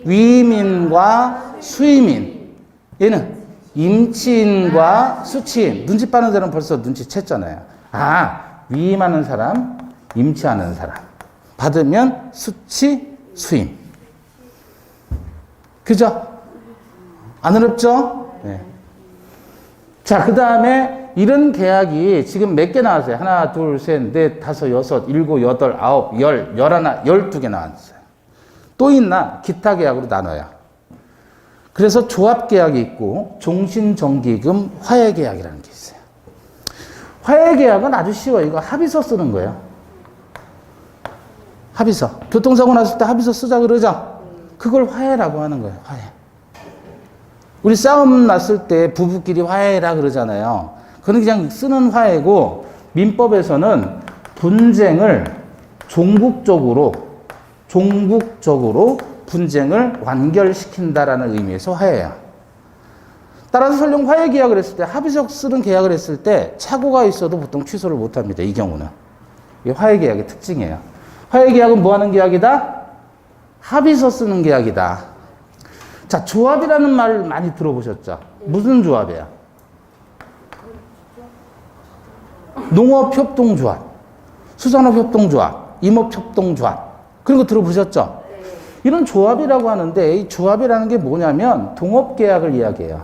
위임인과 수임인. 얘는 임치인과 수치인. 눈치 빠른 사람은 벌써 눈치챘잖아요. 아, 위임하는 사람, 임치하는 사람. 받으면 수치, 수임. 그죠? 안 어렵죠? 네. 자, 그 다음에 이런 계약이 지금 몇 개 나왔어요? 하나, 둘, 셋, 넷, 다섯, 여섯, 일곱, 여덟, 아홉, 열, 열하나, 12개 나왔어요. 또 있나? 기타 계약으로 나눠요. 그래서 조합 계약이 있고 종신정기금 화해 계약이라는 게 있어요. 화해 계약은 아주 쉬워요. 이거 합의서 쓰는 거예요. 합의서. 교통사고 났을 때 합의서 쓰자 그러죠? 그걸 화해라고 하는 거예요. 화해. 우리 싸움 났을 때 부부끼리 화해라 그러잖아요. 그건 그냥 쓰는 화해고, 민법에서는 분쟁을 종국적으로 분쟁을 완결시킨다라는 의미에서 화해야. 따라서 설령 화해 계약을 했을 때, 합의서 쓰는 계약을 했을 때 착오가 있어도 보통 취소를 못 합니다. 이 경우는. 이게 화해 계약의 특징이에요. 화해 계약은 뭐 하는 계약이다? 합의서 쓰는 계약이다. 자, 조합이라는 말을 많이 들어보셨죠? 무슨 조합이야? 농업협동조합, 수산업협동조합, 임업협동조합. 그런 거 들어보셨죠? 이런 조합이라고 하는데, 이 조합이라는 게 뭐냐면 동업계약을 이야기해요.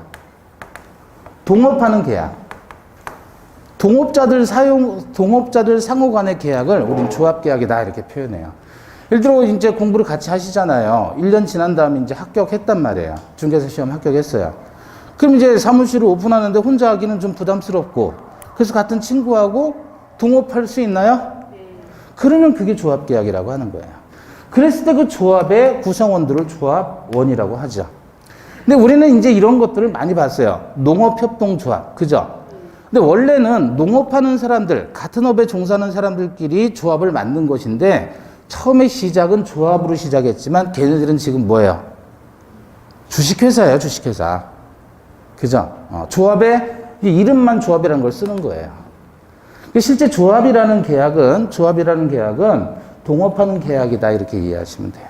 동업하는 계약. 동업자들 상호 간의 계약을 우리는 조합계약이다 이렇게 표현해요. 예를 들어 이제 공부를 같이 하시잖아요. 1년 지난 다음에 이제 합격했단 말이에요. 중개사 시험 합격했어요. 그럼 이제 사무실을 오픈하는데 혼자 하기는 좀 부담스럽고, 그래서 같은 친구하고 동업할 수 있나요? 그러면 그게 조합계약이라고 하는 거예요. 그랬을 때 그 조합의 구성원들을 조합원이라고 하죠. 근데 우리는 이제 이런 것들을 많이 봤어요. 농업협동조합. 그죠? 근데 원래는 농업하는 사람들, 같은 업에 종사하는 사람들끼리 조합을 만든 것인데 처음에 시작은 조합으로 시작했지만 걔네들은 지금 뭐예요? 주식회사예요, 주식회사. 그죠? 조합의 이름만 조합이라는 걸 쓰는 거예요. 실제 조합이라는 계약은 동업하는 계약이다 이렇게 이해하시면 돼요.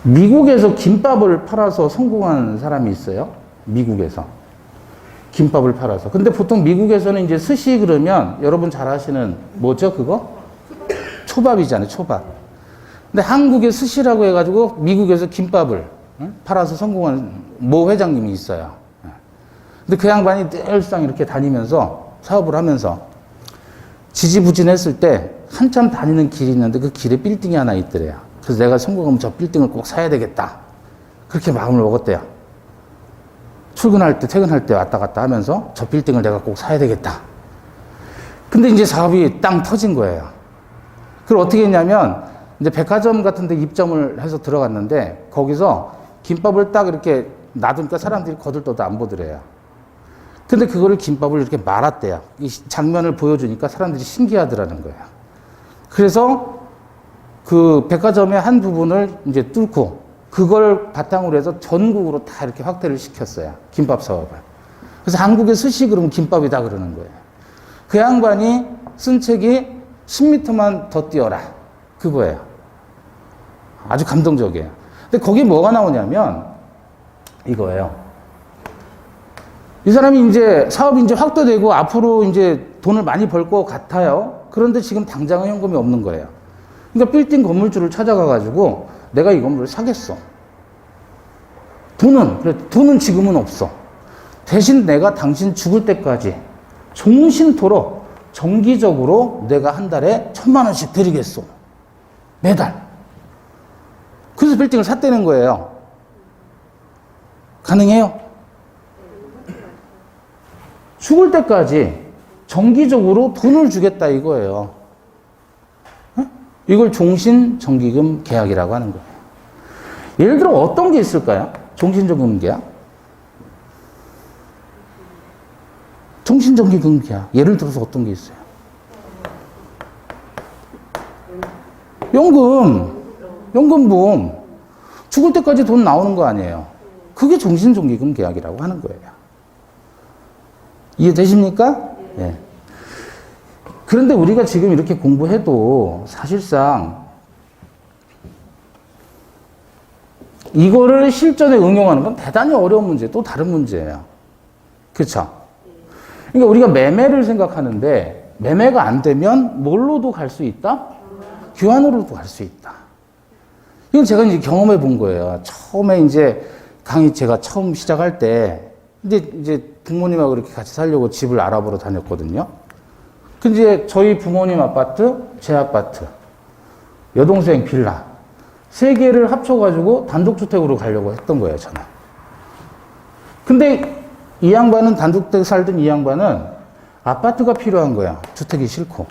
미국에서 김밥을 팔아서 성공한 사람이 있어요. 미국에서. 김밥을 팔아서. 근데 보통 미국에서는 이제 스시 그러면 여러분 잘 아시는 뭐죠, 그거? 초밥이잖아요, 초밥. 근데 한국에 스시라고 해가지고 미국에서 김밥을 팔아서 성공한 모 회장님이 있어요. 근데 그 양반이 늘상 이렇게 다니면서 사업을 하면서 지지부진했을 때 한참 다니는 길이 있는데 그 길에 빌딩이 하나 있더래요. 그래서 내가 성공하면 저 빌딩을 꼭 사야 되겠다. 그렇게 마음을 먹었대요. 출근할 때, 퇴근할 때 왔다 갔다 하면서 저 빌딩을 내가 꼭 사야 되겠다. 근데 이제 사업이 땅 터진 거예요. 그걸 어떻게 했냐면 이제 백화점 같은 데 입점을 해서 들어갔는데 거기서 김밥을 딱 이렇게 놔두니까 사람들이 거들떠도 안 보더래요. 근데 그거를 김밥을 이렇게 말았대요. 이 장면을 보여주니까 사람들이 신기하더라는 거예요. 그래서 그 백화점의 한 부분을 이제 뚫고 그걸 바탕으로 해서 전국으로 다 이렇게 확대를 시켰어요. 김밥 사업을. 그래서 한국의 스시 그러면 김밥이다 그러는 거예요. 그 양반이 쓴 책이 10m만 더 뛰어라. 그거예요. 아주 감동적이에요. 근데 거기 뭐가 나오냐면 이거예요. 이 사람이 이제 사업이 이제 확대되고 앞으로 이제 돈을 많이 벌 것 같아요. 그런데 지금 당장은 현금이 없는 거예요. 그러니까 빌딩 건물주를 찾아가가지고 내가 이 건물을 사겠어. 돈은 지금은 없어. 대신 내가 당신 죽을 때까지 종신토록 정기적으로 내가 한 달에 1,000,000원씩 드리겠어. 매달. 그래서 빌딩을 샀다는 거예요. 가능해요? 죽을 때까지 정기적으로 돈을 주겠다 이거예요. 이걸 종신정기금 계약이라고 하는 거예요. 예를 들어 어떤 게 있을까요? 종신정기금 계약? 종신정기금 계약. 예를 들어서 어떤 게 있어요? 연금보험. 죽을 때까지 돈 나오는 거 아니에요. 그게 종신정기금 계약이라고 하는 거예요. 이해되십니까? 네. 그런데 우리가 지금 이렇게 공부해도 사실상 이거를 실전에 응용하는 건 대단히 어려운 문제, 또 다른 문제예요. 그렇죠? 그러니까 우리가 매매를 생각하는데 매매가 안 되면 뭘로도 갈 수 있다? 교환으로도 갈 수 있다. 이건 제가 이제 경험해 본 거예요. 처음에 이제 강의 제가 처음 시작할 때 이제 부모님하고 이렇게 같이 살려고 집을 알아보러 다녔거든요. 근데 저희 부모님 아파트, 제 아파트, 여동생 빌라, 세 개를 합쳐가지고 단독주택으로 가려고 했던 거예요, 저는. 근데 이 양반은 단독주택 살던 이 양반은 아파트가 필요한 거야. 주택이 싫고.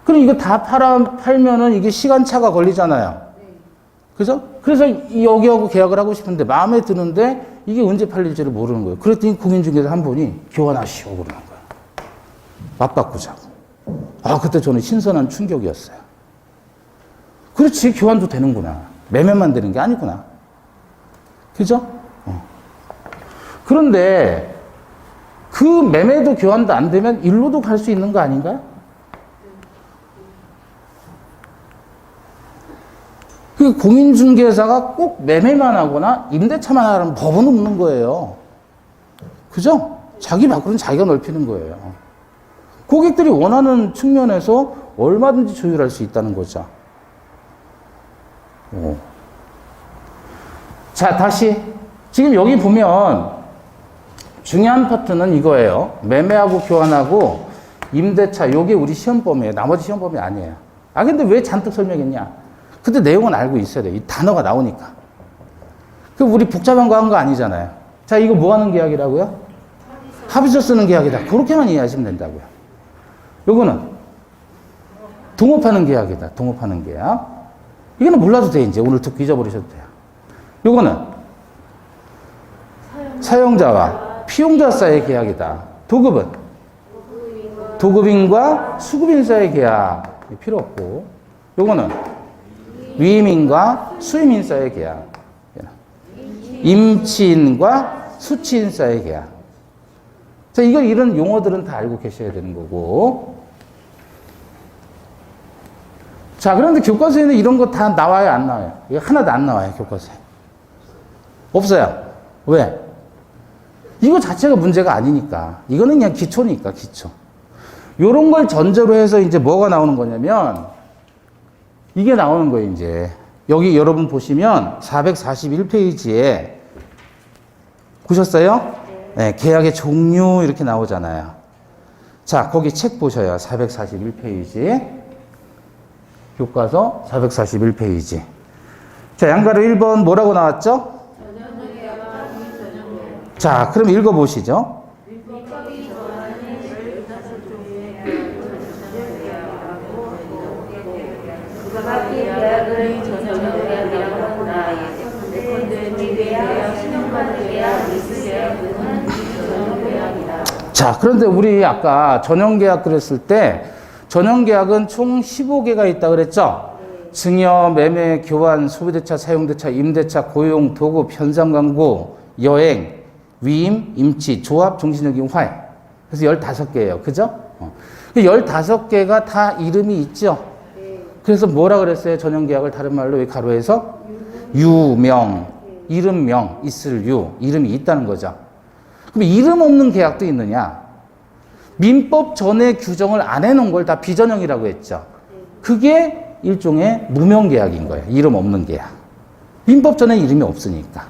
그럼 이거 다 팔면은 이게 시간차가 걸리잖아요. 그죠? 그래서 여기하고 계약을 하고 싶은데 마음에 드는데 이게 언제 팔릴지를 모르는 거예요. 그랬더니 공인중개사 한 분이 교환하시오 그러는 거예요. 맞바꾸자고. 그때 저는 신선한 충격이었어요. 그렇지, 교환도 되는구나. 매매만 되는 게 아니구나. 그죠? 그런데 그 매매도 교환도 안 되면 일로도 갈 수 있는 거 아닌가요? 그 공인중개사가 꼭 매매만 하거나 임대차만 하라는 법은 없는 거예요. 그죠? 자기 밖으로는 자기가 넓히는 거예요. 고객들이 원하는 측면에서 얼마든지 조율할 수 있다는 거죠. 자, 다시. 지금 여기 보면 중요한 파트는 이거예요. 매매하고 교환하고 임대차, 요게 우리 시험 범위예요. 나머지 시험 범위 아니에요. 근데 왜 잔뜩 설명했냐? 근데 내용은 알고 있어야 돼요. 이 단어가 나오니까. 그 우리 복잡한 거 한 거 아니잖아요. 자, 이거 뭐 하는 계약이라고요? 합의서 쓰는 계약이다. 그렇게만 이해하시면 된다고요. 요거는 동업하는 계약이다. 동업하는 계약. 이거는 몰라도 돼, 이제. 오늘 듣고 잊어버리셔도 돼요. 요거는 사용자와 피용자 사이의 계약이다. 도급은 도급인과 수급인 사이의 계약. 필요 없고. 요거는 위임인과 수임인 사이의 계약. 임치인과 수치인 사이의 계약. 자, 이런 용어들은 다 알고 계셔야 되는 거고. 자, 그런데 교과서에는 이런 거 다 나와요, 안 나와요? 이거 하나도 안 나와요, 교과서에. 없어요. 왜? 이거 자체가 문제가 아니니까. 이거는 그냥 기초니까, 기초. 요런 걸 전제로 해서 이제 뭐가 나오는 거냐면, 이게 나오는 거예요, 이제. 여기 여러분 보시면 441페이지에 보셨어요? 네, 계약의 종류 이렇게 나오잖아요. 자, 거기 책 보셔요. 441페이지. 교과서 441페이지. 자, 양가로 1번 뭐라고 나왔죠? 자, 그럼 읽어보시죠. 자, 그런데 우리 아까 전형계약 그랬을 때 전형계약은 총 15개가 있다 그랬죠? 증여, 매매, 교환, 소비대차, 사용대차, 임대차, 고용, 도급, 현상광고, 여행, 위임, 임치, 조합, 종신여김, 화해. 그래서 15개예요. 그죠? 15개가 다 이름이 있죠? 그래서 뭐라 그랬어요? 전형계약을 다른 말로 이 가로에서 유명, 이름명, 있을 유, 이름이 있다는 거죠. 그럼 이름 없는 계약도 있느냐? 민법 전에 규정을 안 해놓은 걸 다 비전형이라고 했죠. 그게 일종의 무명계약인 거예요. 이름 없는 계약. 민법 전에 이름이 없으니까.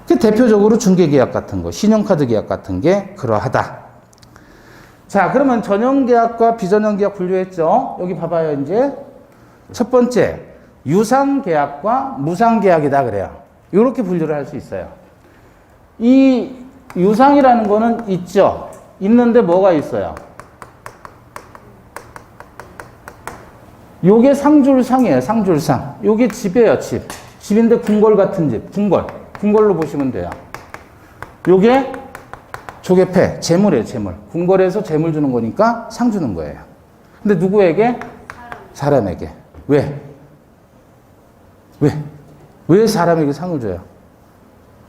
그 대표적으로 중개계약 같은 거, 신용카드 계약 같은 게 그러하다. 자, 그러면 전형계약과 비전형계약 분류했죠. 여기 봐봐요, 이제. 첫 번째, 유상계약과 무상계약이다 그래요. 이렇게 분류를 할 수 있어요. 이 유상이라는 거는 있죠. 있는데 뭐가 있어요? 요게 상줄상이에요. 상줄상. 요게 집이에요. 집. 집인데 궁궐 같은 집. 궁궐. 궁궐로 보시면 돼요. 요게 조개패. 재물이에요. 재물. 궁궐에서 재물 주는 거니까 상 주는 거예요. 근데 누구에게? 사람에게. 왜? 왜 사람에게 상을 줘요?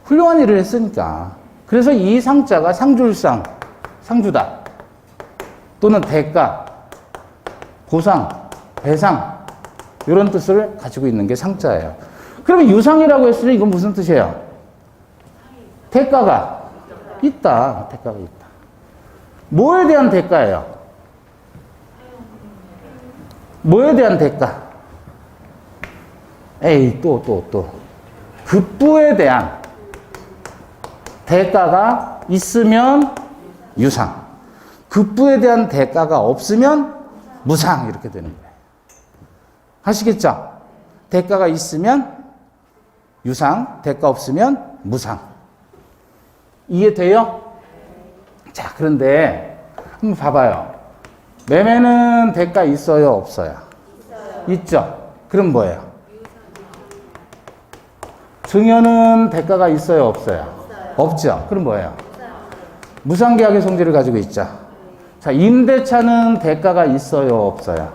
훌륭한 일을 했으니까. 그래서 이 상자가 상줄상, 상주다. 또는 대가, 보상, 배상 이런 뜻을 가지고 있는 게 상자예요. 그러면 유상이라고 했을 때 이건 무슨 뜻이에요? 대가가 있다. 대가가 있다. 뭐에 대한 대가예요? 뭐에 대한 대가? 에이, 또. 급부에 대한 대가가 있으면 유상. 급부에 대한 대가가 없으면 무상. 이렇게 되는 거예요. 아시겠죠? 대가가 있으면 유상, 대가 없으면 무상. 이해돼요? 자, 그런데 한번 봐봐요. 매매는 대가 있어요, 없어요? 있죠? 그럼 뭐예요? 증여는 대가가 있어요, 없어요? 없죠? 그럼 뭐예요? 무상계약의 성질을 가지고 있죠. 자, 임대차는 대가가 있어요, 없어요?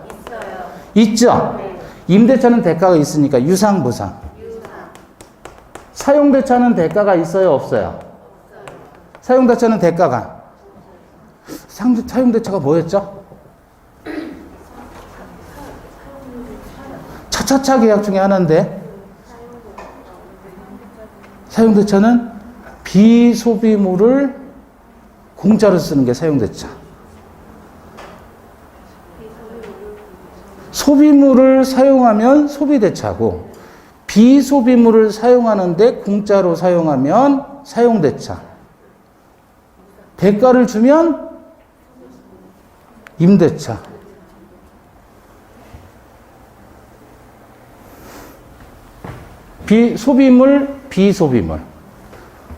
있죠? 임대차는 대가가 있으니까 유상, 무상. 사용대차는 대가가 있어요, 없어요? 사용대차는 대가가. 사용대차가 뭐였죠? 차차차 계약 중에 하나인데, 사용대차는 비소비물을 공짜로 쓰는 게 사용대차. 소비물을 사용하면 소비대차고, 비소비물을 사용하는데 공짜로 사용하면 사용대차. 대가를 주면 임대차. 소비물, 비소비물.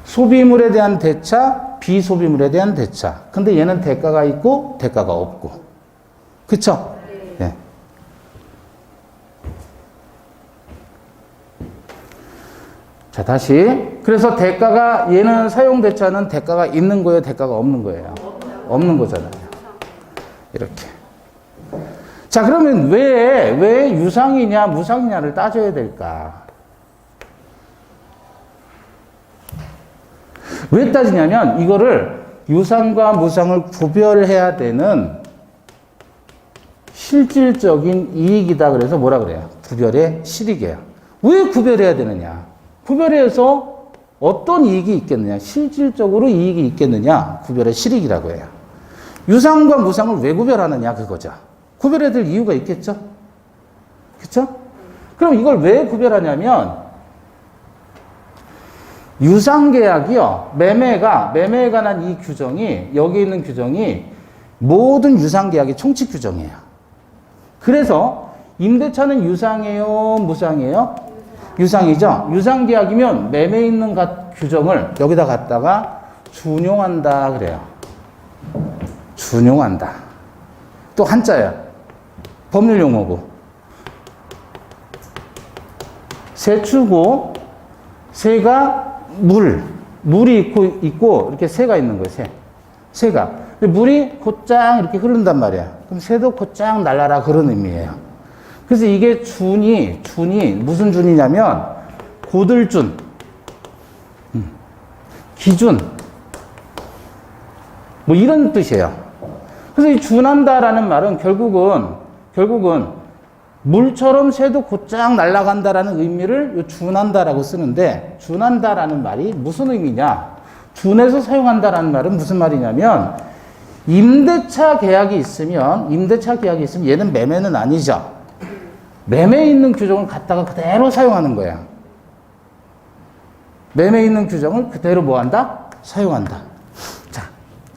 소비물에 대한 대차, 비소비물에 대한 대차. 근데 얘는 대가가 있고 대가가 없고. 그쵸? 네. 자, 다시. 그래서 대가가, 얘는 사용 대차는 대가가 있는 거예요, 대가가 없는 거예요? 없는 거잖아요. 이렇게. 자, 그러면 왜 유상이냐, 무상이냐를 따져야 될까? 왜 따지냐면, 이거를 유상과 무상을 구별해야 되는 실질적인 이익이다. 그래서 뭐라 그래요? 구별의 실익이에요. 왜 구별해야 되느냐? 구별해서 어떤 이익이 있겠느냐? 실질적으로 이익이 있겠느냐? 구별의 실익이라고 해요. 유상과 무상을 왜 구별하느냐? 그거죠. 구별해야 될 이유가 있겠죠? 그쵸? 그럼 이걸 왜 구별하냐면, 유상계약이요. 매매에 관한 이 규정이, 여기 있는 규정이 모든 유상계약의 총칙 규정이에요. 그래서 임대차는 유상이에요? 무상이에요? 유상이죠. 유상계약이면 매매에 있는 규정을 여기다 갖다가 준용한다 그래요. 준용한다. 또 한자야. 법률 용어고. 세추고 새가 물이 있고 이렇게 새가 있는 거예요. 새가. 근데 물이 곧장 이렇게 흐른단 말이야. 그럼 새도 곧장 날라라 그런 의미예요. 그래서 이게 준이 무슨 준이냐면 고들준, 기준 뭐 이런 뜻이에요. 그래서 이 준한다라는 말은 결국은 물처럼 새도 곧장 날아간다라는 의미를 요 준한다라고 쓰는데, 준한다라는 말이 무슨 의미냐? 준해서 사용한다라는 말은 무슨 말이냐면, 임대차 계약이 있으면 얘는 매매는 아니죠. 매매에 있는 규정을 갖다가 그대로 사용하는 거야. 매매에 있는 규정을 그대로 뭐 한다? 사용한다. 자,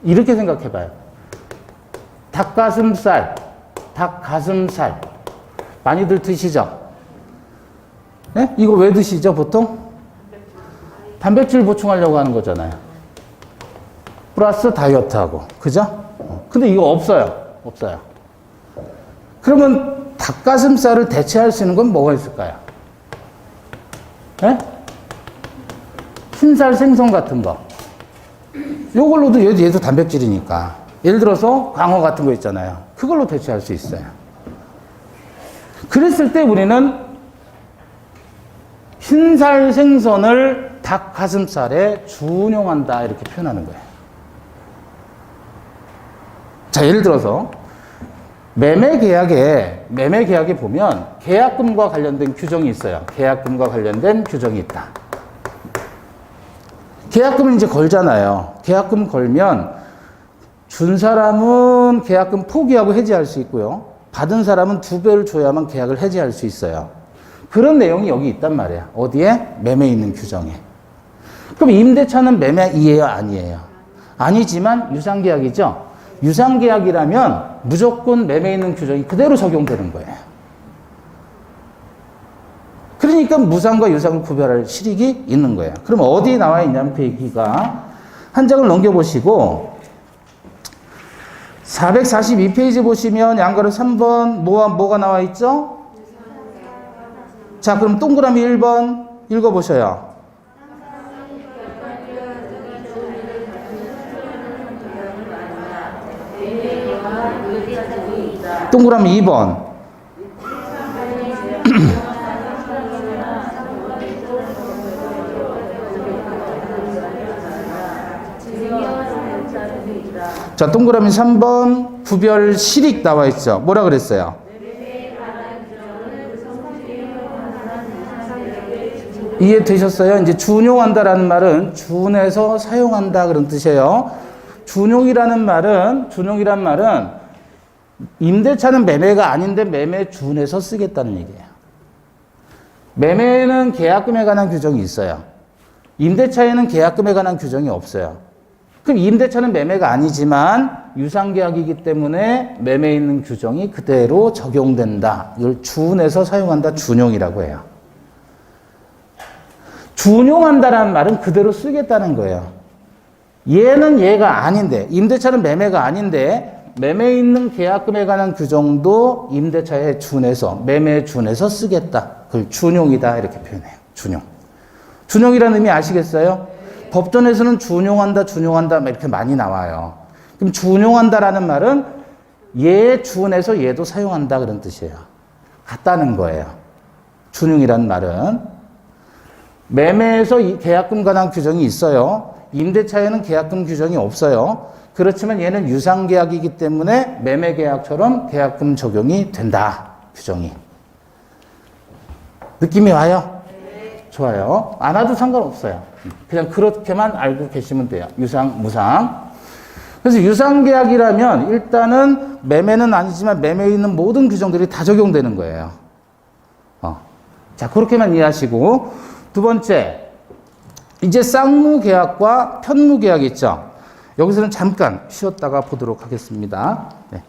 이렇게 생각해 봐요. 닭가슴살. 많이들 드시죠? 네? 이거 왜 드시죠, 보통? 단백질 보충하려고 하는 거잖아요. 플러스 다이어트하고. 그죠? 근데 이거 없어요. 그러면 닭가슴살을 대체할 수 있는 건 뭐가 있을까요? 네? 흰살 생선 같은 거. 요걸로도 얘도 단백질이니까. 예를 들어서 광어 같은 거 있잖아요. 그걸로 대체할 수 있어요. 그랬을 때 우리는 흰살 생선을 닭 가슴살에 준용한다 이렇게 표현하는 거예요. 자, 예를 들어서 매매 계약에 보면 계약금과 관련된 규정이 있어요. 계약금과 관련된 규정이 있다. 계약금을 이제 걸잖아요. 계약금 걸면 준 사람은 계약금 포기하고 해지할 수 있고요. 받은 사람은 2배를 줘야만 계약을 해지할 수 있어요. 그런 내용이 여기 있단 말이야. 어디에? 매매에 있는 규정에. 그럼 임대차는 매매이에요? 아니에요? 아니지만 유상계약이죠? 유상계약이라면 무조건 매매에 있는 규정이 그대로 적용되는 거예요. 그러니까 무상과 유상을 구별할 실익이 있는 거예요. 그럼 어디에 나와 있냐면 그 얘기가 한 장을 넘겨보시고 442페이지 보시면 양가로 3번 뭐가 나와 있죠? 자, 그럼 동그라미 1번 읽어보셔요. 동그라미 2번. 자, 동그라미 3번 구별 실익 나와 있죠. 뭐라 그랬어요? 이해되셨어요? 이제 준용한다라는 말은 준해서 사용한다 그런 뜻이에요. 준용이란 말은 임대차는 매매가 아닌데 매매 준해서 쓰겠다는 얘기예요. 매매는 계약금에 관한 규정이 있어요. 임대차에는 계약금에 관한 규정이 없어요. 그럼 임대차는 매매가 아니지만 유상계약이기 때문에 매매에 있는 규정이 그대로 적용된다. 이걸 준해서 사용한다. 준용이라고 해요. 준용한다라는 말은 그대로 쓰겠다는 거예요. 얘는 얘가 아닌데, 임대차는 매매가 아닌데, 매매에 있는 계약금에 관한 규정도 임대차에 준해서, 매매에 준해서 쓰겠다. 그걸 준용이다. 이렇게 표현해요. 준용. 준용이라는 의미 아시겠어요? 법전에서는 준용한다, 준용한다, 이렇게 많이 나와요. 그럼 준용한다라는 말은 얘 준해서 얘도 사용한다. 그런 뜻이에요. 같다는 거예요. 준용이라는 말은. 매매에서 이 계약금 관한 규정이 있어요. 임대차에는 계약금 규정이 없어요. 그렇지만 얘는 유상계약이기 때문에 매매계약처럼 계약금 적용이 된다. 규정이. 느낌이 와요? 네. 좋아요. 안 와도 상관없어요. 그냥 그렇게만 알고 계시면 돼요. 유상, 무상. 그래서 유상계약이라면 일단은 매매는 아니지만 매매에 있는 모든 규정들이 다 적용되는 거예요. 자, 그렇게만 이해하시고. 두 번째, 이제 쌍무계약과 편무계약이 있죠. 여기서는 잠깐 쉬었다가 보도록 하겠습니다. 네.